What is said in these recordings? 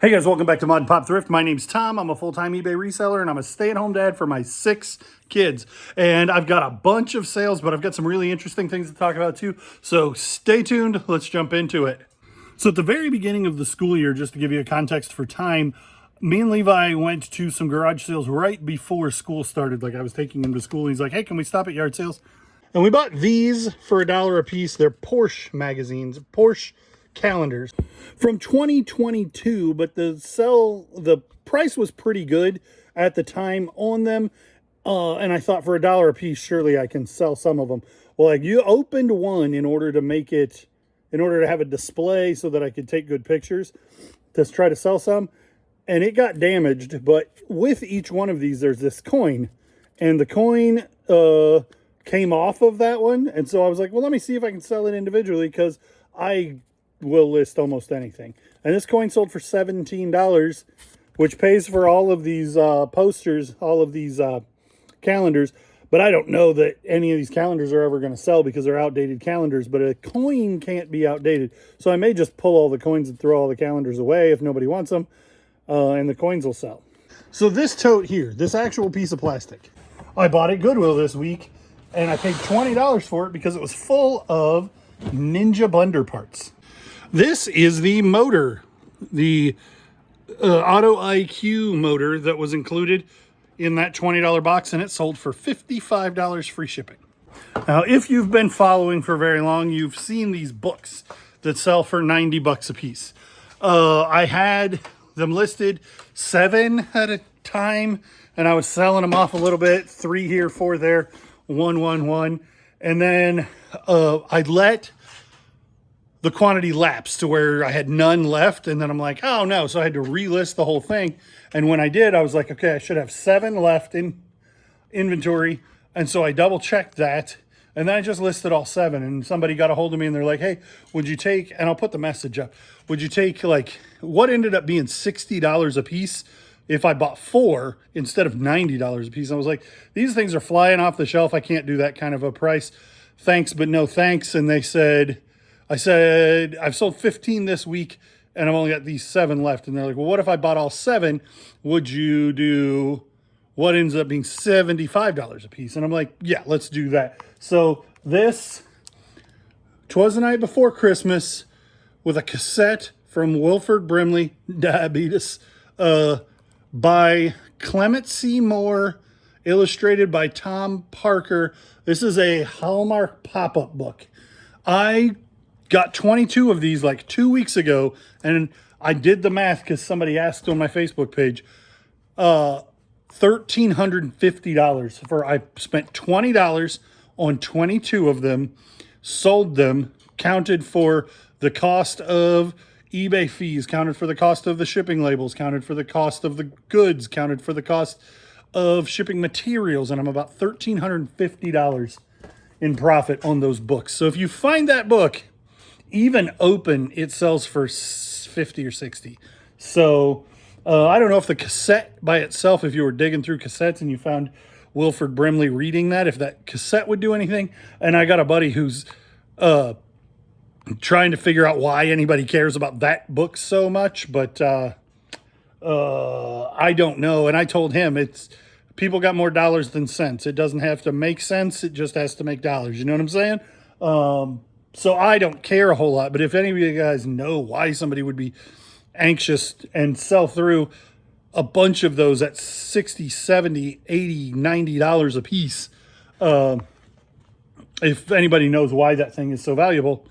Hey guys, welcome back to Mod and Pop Thrift. My name's Tom. I'm a full-time eBay reseller and I'm a stay-at-home dad for my 6 kids. And I've got a bunch of sales, but I've got some really interesting things to talk about too. So stay tuned. Let's jump into it. So at the very beginning of the school year, just to give you a context for time, me and Levi went to some garage sales right before school started. Like I was taking him to school and he's like, hey, can we stop at yard sales? And we bought these for $1 a piece. They're Porsche magazines, Porsche calendars from 2022, but the price was pretty good at the time on them. And I thought for $1 a piece, surely I can sell some of them. Well, like you opened one in order to have a display so that I could take good pictures to try to sell some. And it got damaged, but with each one of these, there's this coin and the coin, came off of that one. And so I was like, well, let me see if I can sell it individually because I will list almost anything. And this coin sold for $17, which pays for all of these posters, all of these calendars. But I don't know that any of these calendars are ever going to sell because they're outdated calendars. But a coin can't be outdated. So I may just pull all the coins and throw all the calendars away if nobody wants them. And the coins will sell. So this tote here, this actual piece of plastic, I bought at Goodwill this week. And I paid $20 for it because it was full of Ninja blender parts. This is the motor, the Auto IQ motor that was included in that $20 box, and it sold for $55 free shipping. Now, if you've been following for very long, you've seen these books that sell for 90 bucks a piece. I had them listed 7 at a time, and I was selling them off a little bit, 3 here, 4 there. 111, and then I let the quantity lapse to where I had none left, and then I'm like, oh no, so I had to relist the whole thing. And when I did, I was like, okay, I should have 7 left in inventory, and so I double checked that, and then I just listed all 7. And somebody got a hold of me and they're like, hey, would you take, and I'll put the message up, would you take, like, what ended up being $60 a piece if I bought 4 instead of $90 a piece? I was like, these things are flying off the shelf. I can't do that kind of a price. Thanks, but no thanks. And I said, I've sold 15 this week and I've only got these 7 left. And they're like, well, what if I bought all 7? Would you do what ends up being $75 a piece? And I'm like, yeah, let's do that. So this, 'twas the night before Christmas, with a cassette from Wilford Brimley, Diabetes, by Clement C. Moore, illustrated by Tom Parker. This is a Hallmark pop-up book. I got 22 of these like 2 weeks ago, and I did the math because somebody asked on my Facebook page. $1,350 for, I spent $20 on 22 of them, sold them, counted for the cost of eBay fees, counted for the cost of the shipping labels, counted for the cost of the goods, counted for the cost of shipping materials, and I'm about $1,350 in profit on those books. So if you find that book, even open, it sells for 50 or 60. So I don't know if the cassette by itself, if you were digging through cassettes and you found Wilford Brimley reading that, if that cassette would do anything. And I got a buddy who's trying to figure out why anybody cares about that book so much, but I don't know. And I told him, it's people got more dollars than cents. It doesn't have to make sense. It just has to make dollars. You know what I'm saying? So I don't care a whole lot, but if any of you guys know why somebody would be anxious and sell through a bunch of those at $60, $70, $80, $90 a piece, if anybody knows why that thing is so valuable,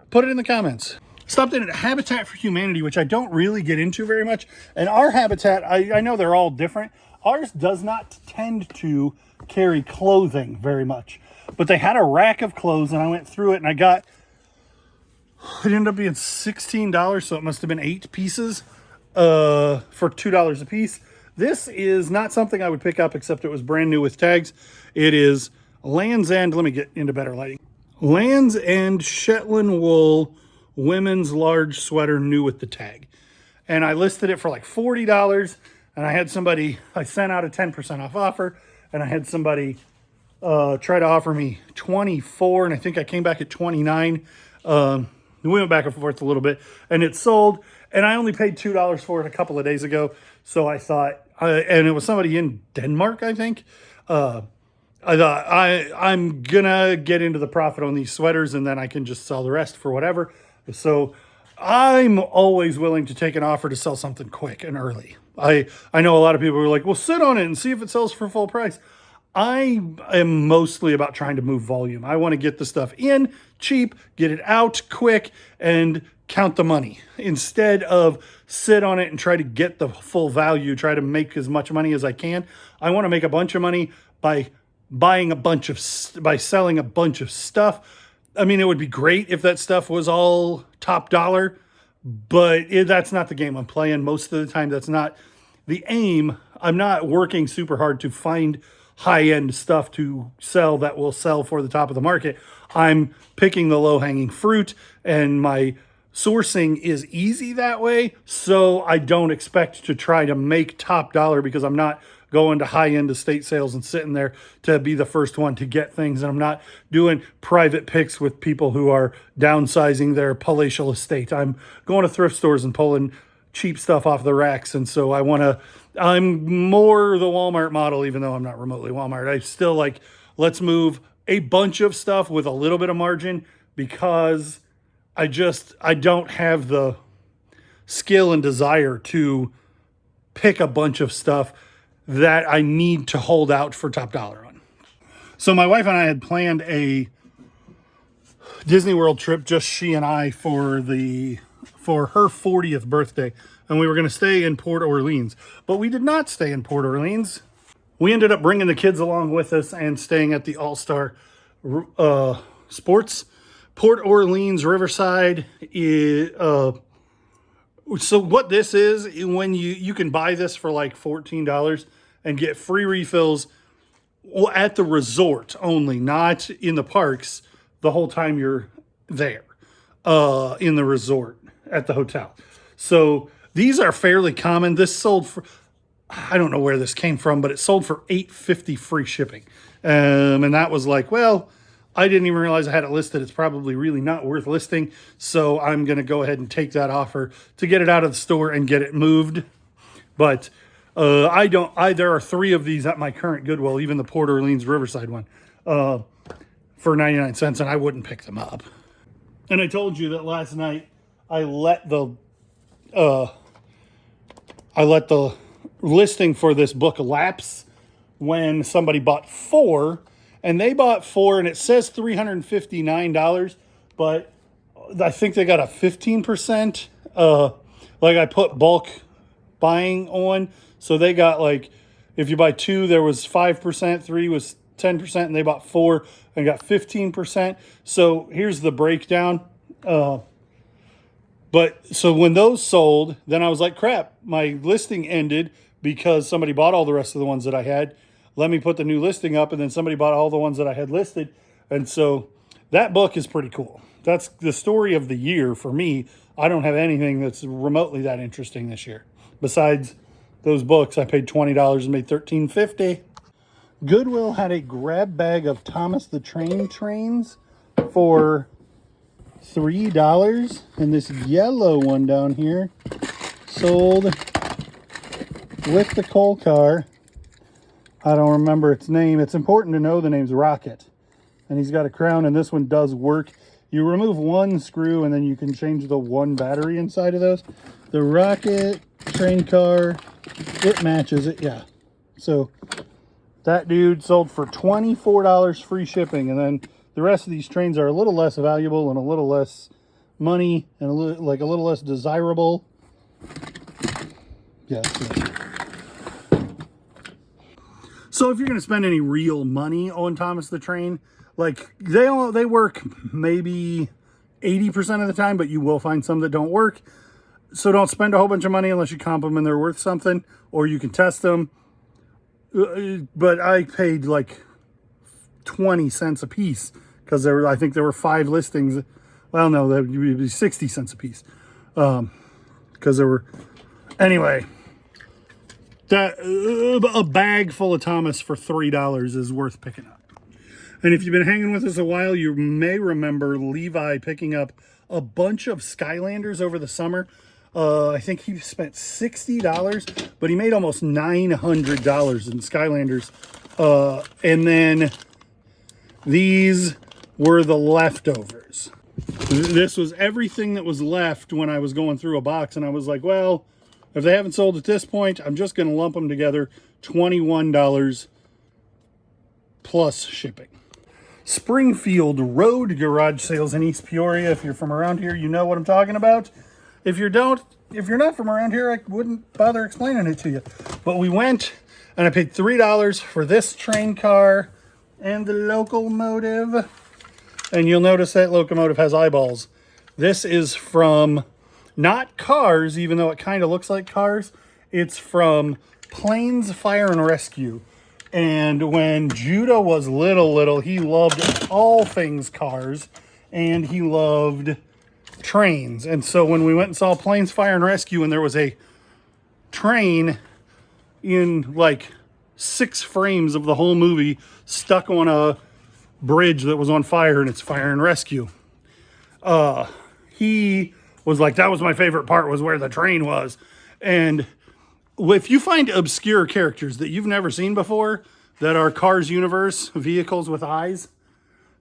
put it in the comments. Stopped in at Habitat for Humanity, which I don't really get into very much. And our Habitat, I know they're all different. Ours does not tend to carry clothing very much. But they had a rack of clothes, and I went through it, and it ended up being $16, so it must have been 8 pieces for $2 a piece. This is not something I would pick up, except it was brand new with tags. It is Land's End. Let me get into better lighting. Land's End Shetland wool women's large sweater, new with the tag. And I listed it for like $40, and I sent out a 10% off offer, and I had somebody try to offer me 24, and I think I came back at 29. We went back and forth a little bit, and it sold. And I only paid $2 for it a couple of days ago. So I thought, and it was somebody in Denmark, I think. I thought I'm gonna get into the profit on these sweaters, and then I can just sell the rest for whatever. So I'm always willing to take an offer to sell something quick and early. I know a lot of people are like, well, sit on it and see if it sells for full price. I am mostly about trying to move volume. I want to get the stuff in cheap, get it out quick, and count the money instead of sit on it and try to get the full value, try to make as much money as I can. I want to make a bunch of money by selling a bunch of stuff. I mean, it would be great if that stuff was all top dollar, but that's not the game I'm playing. Most of the time, that's not the aim. I'm not working super hard to find high-end stuff to sell that will sell for the top of the market. I'm picking the low-hanging fruit, and my sourcing is easy that way. So I don't expect to try to make top dollar because I'm not going to high-end estate sales and sitting there to be the first one to get things. And I'm not doing private picks with people who are downsizing their palatial estate. I'm going to thrift stores and pulling cheap stuff off the racks. And so I'm more the Walmart model, even though I'm not remotely Walmart. I still like, let's move a bunch of stuff with a little bit of margin because I don't have the skill and desire to pick a bunch of stuff that I need to hold out for top dollar on. So my wife and I had planned a Disney World trip, just she and I, for her 40th birthday. And we were going to stay in Port Orleans, but we did not stay in Port Orleans. We ended up bringing the kids along with us and staying at the All-Star Sports. Port Orleans Riverside is, so what this is, when you can buy this for like $14 and get free refills at the resort only, not in the parks, the whole time you're there, in the resort at the hotel. So these are fairly common. This sold for, I don't know where this came from, but it sold for $8.50 free shipping. And that was like, well, I didn't even realize I had it listed. It's probably really not worth listing. So I'm going to go ahead and take that offer to get it out of the store and get it moved. But there are 3 of these at my current Goodwill, even the Port Orleans Riverside one, for 99 cents, and I wouldn't pick them up. And I told you that last night I let the listing for this book lapse when somebody bought 4, and they bought 4, and it says $359, but I think they got a 15%, like I put bulk buying on. So they got, like, if you buy 2, there was 5%, 3 was 10%, and they bought 4 and got 15%. So here's the breakdown. But so when those sold, then I was like, crap, my listing ended because somebody bought all the rest of the ones that I had. Let me put the new listing up, and then somebody bought all the ones that I had listed. And so that book is pretty cool. That's the story of the year for me. I don't have anything that's remotely that interesting this year. Besides those books, I paid $20 and made $13.50. Goodwill had a grab bag of Thomas the Train trains for $3. And this yellow one down here sold with the coal car. I don't remember its name. It's important to know the name's Rocket. And he's got a crown, and this one does work. You remove one screw, and then you can change the one battery inside of those. The Rocket train car, it matches it, yeah. So that dude sold for $24 free shipping, and then the rest of these trains are a little less valuable and a little less money and a little less desirable. Yeah. So if you're going to spend any real money on Thomas the Train, like they work maybe 80% of the time, but you will find some that don't work. So don't spend a whole bunch of money unless you comp them and they're worth something, or you can test them. But I paid like 20 cents a piece because I think there were 5 listings. Well, no, that would be 60 cents a piece. Because there were, anyway, that a bag full of Thomas for $3 is worth picking up. And if you've been hanging with us a while, you may remember Levi picking up a bunch of Skylanders over the summer. I think he spent $60, but he made almost $900 in Skylanders. And then these were the leftovers. This was everything that was left when I was going through a box, and I was like, well, if they haven't sold at this point, I'm just going to lump them together. $21 plus shipping. Springfield Road garage sales in East Peoria. If you're from around here, you know what I'm talking about. If you're not from around here, I wouldn't bother explaining it to you. But we went, and I paid $3 for this train car and the locomotive. And you'll notice that locomotive has eyeballs. This is from, not Cars, even though it kind of looks like Cars. It's from Planes Fire and Rescue. And when Judah was little, he loved all things cars, and he loved trains. And so when we went and saw Planes Fire and Rescue, and there was a train in like 6 frames of the whole movie stuck on a bridge that was on fire, and it's Fire and Rescue. He was like, that was my favorite part, was where the train was. And if you find obscure characters that you've never seen before that are Cars universe vehicles with eyes,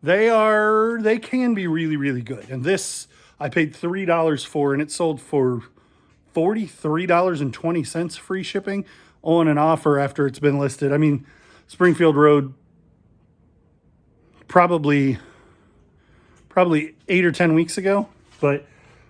they can be really, really good. And this I paid $3 for, and it sold for $43.20 free shipping on an offer after it's been listed. I mean, Springfield Road, probably 8 or 10 weeks ago, but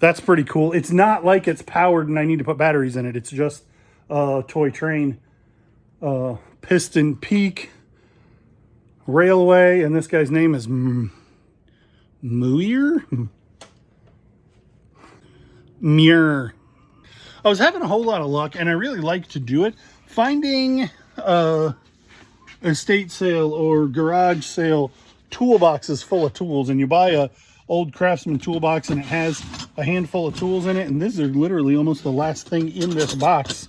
that's pretty cool. It's not like it's powered and I need to put batteries in it. It's just a toy train, piston peak, railway, and this guy's name is Muir. I was having a whole lot of luck, and I really like to do it, finding estate sale or garage sale toolboxes full of tools. And you buy a old Craftsman toolbox and it has a handful of tools in it, and this is literally almost the last thing in this box.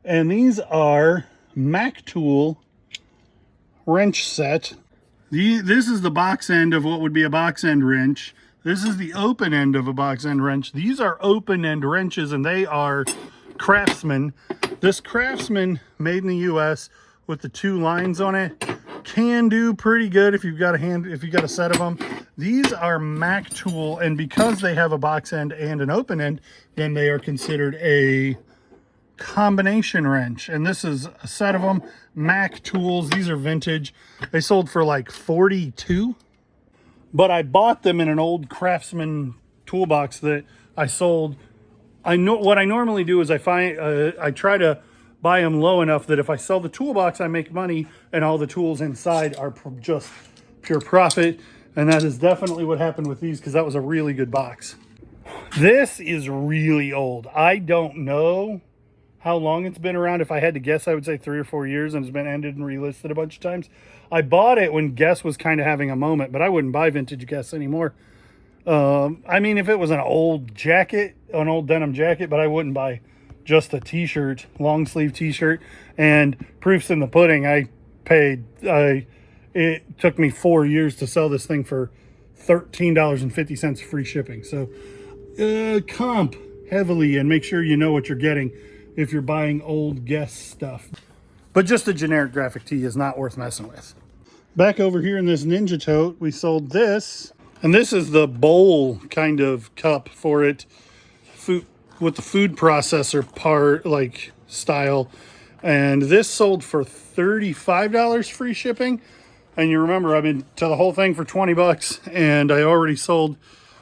And these are Mac Tool wrench set. This is the box end of what would be a box end wrench. This is the open end of a box end wrench. These are open end wrenches, and they are Craftsman. This Craftsman, made in the US with the 2 lines on it, can do pretty good if you've got a set of them. These are Mac Tool, and because they have a box end and an open end, then they are considered a combination wrench. And this is a set of them, Mac Tools. These are vintage. They sold for like $42. But I bought them in an old Craftsman toolbox that I sold. I know what I normally do is I try to buy them low enough that if I sell the toolbox, I make money, and all the tools inside are just pure profit. And that is definitely what happened with these, because that was a really good box. This is really old. I don't know how long it's been around. If I had to guess, I would say 3 or 4 years, and it's been ended and relisted a bunch of times. I bought it when Guess was kind of having a moment, but I wouldn't buy vintage Guess anymore. I mean, if it was an old jacket, an old denim jacket, but I wouldn't buy just a t-shirt, long sleeve t-shirt. And proof's in the pudding. It took me 4 years to sell this thing for $13.50 free shipping. So comp heavily and make sure you know what you're getting if you're buying old Guess stuff. But just a generic graphic tee is not worth messing with. Back over here in this Ninja tote, we sold this. And this is the bowl kind of cup for it, with the food processor part, like style. And this sold for $35 free shipping. And you remember, I've been to the whole thing for 20 bucks, and I already sold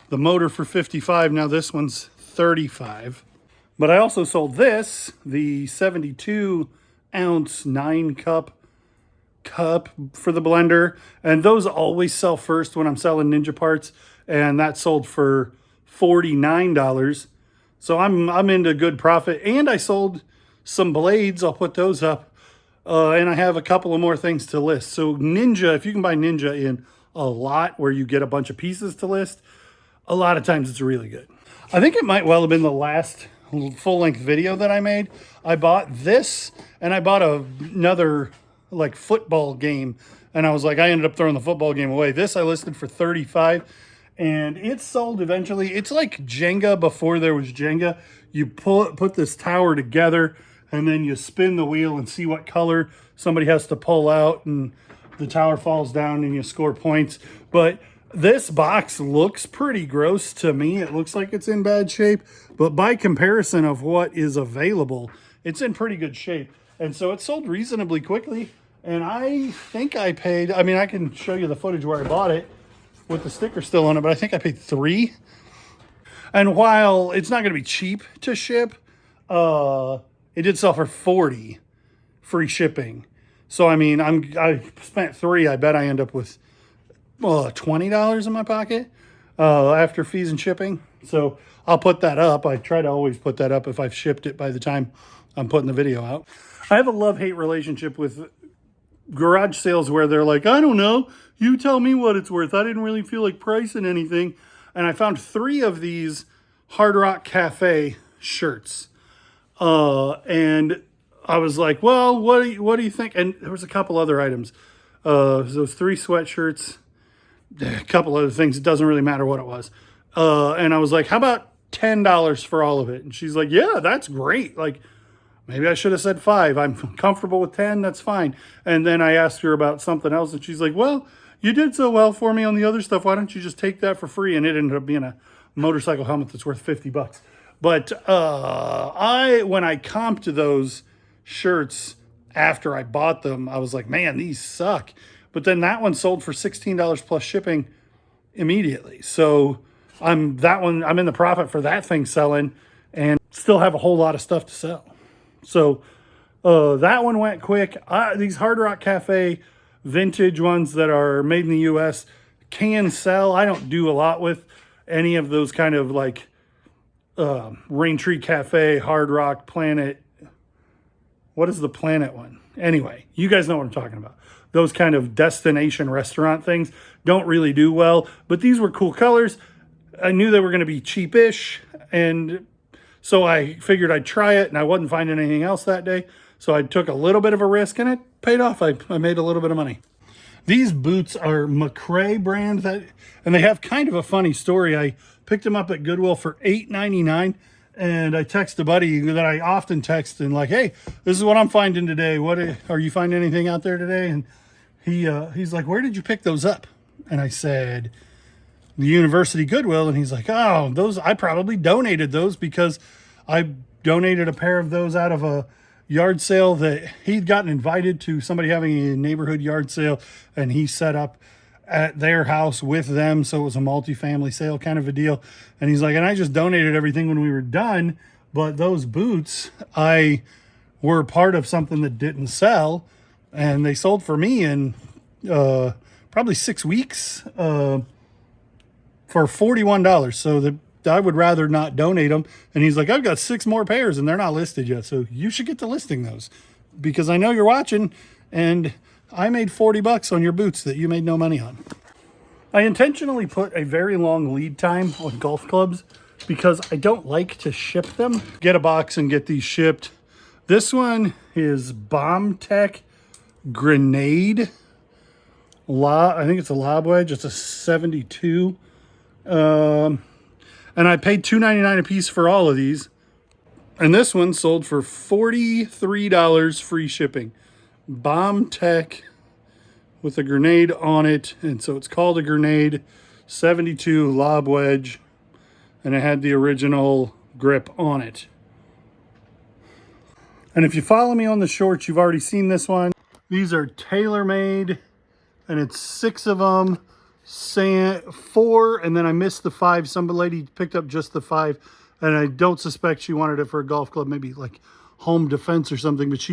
the motor for 55. Now this one's 35. But I also sold this, the 72 ounce 9 cup for the blender, and those always sell first when I'm selling Ninja parts, and that sold for $49. So I'm into good profit. And I sold some blades. I'll put those up, and I have a couple of more things to list. So Ninja, if you can buy Ninja in a lot where you get a bunch of pieces to list, a lot of times it's really good. I think it might well have been the last full-length video that I made. I bought this, and I bought another like football game, and I was like, I ended up throwing the football game away. This I listed for $35, and it's sold eventually. It's like Jenga before there was Jenga. You put this tower together, and then you spin the wheel and see what color somebody has to pull out, and the tower falls down and you score points. But this box looks pretty gross to me. It looks like it's in bad shape, but by comparison of what is available, it's in pretty good shape. And so it sold reasonably quickly. And I think I paid, I mean, I can show you the footage where I bought it with the sticker still on it, but I think I paid $3. And while it's not going to be cheap to ship, it did sell for $40 free shipping. So, I mean, I spent $3. I bet I end up with $20 in my pocket after fees and shipping. So I'll put that up. I try to always put that up if I've shipped it by the time I'm putting the video out. I have a love-hate relationship with garage sales where they're like, I don't know, you tell me what it's worth. I didn't really feel like pricing anything. And I found 3 of these Hard Rock Cafe shirts. And I was like, well, what do you think? And there was a couple other items. Those 3 sweatshirts, a couple other things. It doesn't really matter what it was. And I was like, how about $10 for all of it? And she's like, yeah, that's great. Like, maybe I should have said 5. I'm comfortable with 10. That's fine. And then I asked her about something else, and she's like, well, you did so well for me on the other stuff. Why don't you just take that for free? And it ended up being a motorcycle helmet that's worth $50. But when I comped those shirts after I bought them, I was like, man, these suck. But then that one sold for $16 plus shipping immediately. So I'm in the profit for that thing selling, and still have a whole lot of stuff to sell. So that one went quick. These Hard Rock Cafe vintage ones that are made in the U.S. can sell. I don't do a lot with any of those kind of like Rain Tree Cafe, Hard Rock, Planet. What is the Planet one? Anyway, you guys know what I'm talking about. Those kind of destination restaurant things don't really do well. But these were cool colors. I knew they were going to be cheapish, and so I figured I'd try it, and I wasn't finding anything else that day. So I took a little bit of a risk, and it paid off. I made a little bit of money. These boots are McRae brand, and they have kind of a funny story. I picked them up at Goodwill for $8.99, and I text a buddy that I often text and like, hey, this is what I'm finding today. What are you finding anything out there today? And he's like, where did you pick those up? And I said, the University Goodwill. And he's like, oh, those, I probably donated those because I donated a pair of those out of a yard sale that he'd gotten invited to, somebody having a neighborhood yard sale, and he set up at their house with them. So it was a multi-family sale kind of a deal. And he's like, and I just donated everything when we were done. But those boots, I were part of something that didn't sell, and they sold for me in probably 6 weeks for $41. So I would rather not donate them. And he's like, I've got 6 more pairs and they're not listed yet. So you should get to listing those, because I know you're watching, and I made $40 on your boots that you made no money on. I intentionally put a very long lead time on golf clubs because I don't like to ship them. Get a box and get these shipped. This one is Bomb Tech Grenade. I think it's a lob wedge. It's a 72. And I paid $2.99 a piece for all of these. And this one sold for $43 free shipping. Bomb Tech with a grenade on it. And so it's called a grenade. 72 lob wedge. And it had the original grip on it. And if you follow me on the shorts, you've already seen this one. These are tailor-made, and it's 6 of them. 4, and then I missed the 5. Some lady picked up just the 5, and I don't suspect she wanted it for a golf club, maybe like home defense or something. But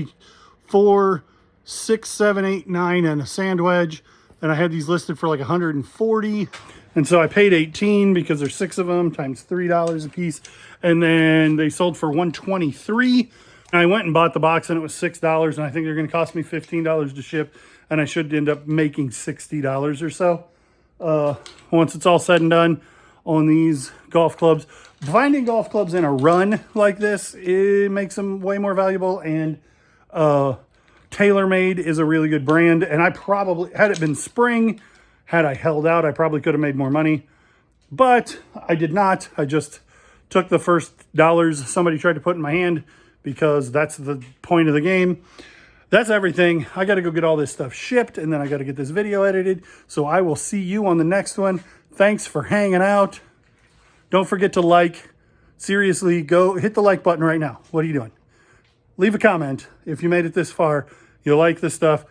4, 6, 7, 8, 9, and a sand wedge. And I had these listed for like $140. And so I paid $18 because there's 6 of them times $3 a piece. And then they sold for $123. And I went and bought the box, and it was $6. And I think they're going to cost me $15 to ship. And I should end up making $60 or so. Once it's all said and done on these golf clubs. Finding golf clubs in a run like this, it makes them way more valuable. And TaylorMade is a really good brand. And I probably, had it been spring, had I held out, I probably could have made more money. but I did not. I just took the first dollars somebody tried to put in my hand because that's the point of the game. That's everything. I got to go get all this stuff shipped, and then I got to get this video edited. So I will see you on the next one. Thanks for hanging out. Don't forget to like. Seriously, go hit the like button right now. What are you doing? Leave a comment. If you made it this far, you like this stuff.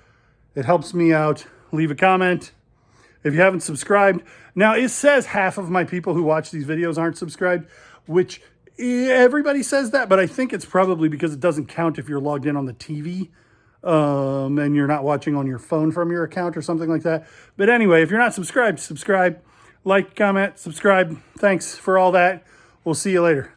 It helps me out. Leave a comment. If you haven't subscribed. Now, it says half of my people who watch these videos aren't subscribed, which everybody says that, but I think it's probably because it doesn't count if you're logged in on the TV and you're not watching on your phone from your account or something like that. But anyway, if you're not subscribed, subscribe, like, comment, subscribe. Thanks for all that. We'll see you later.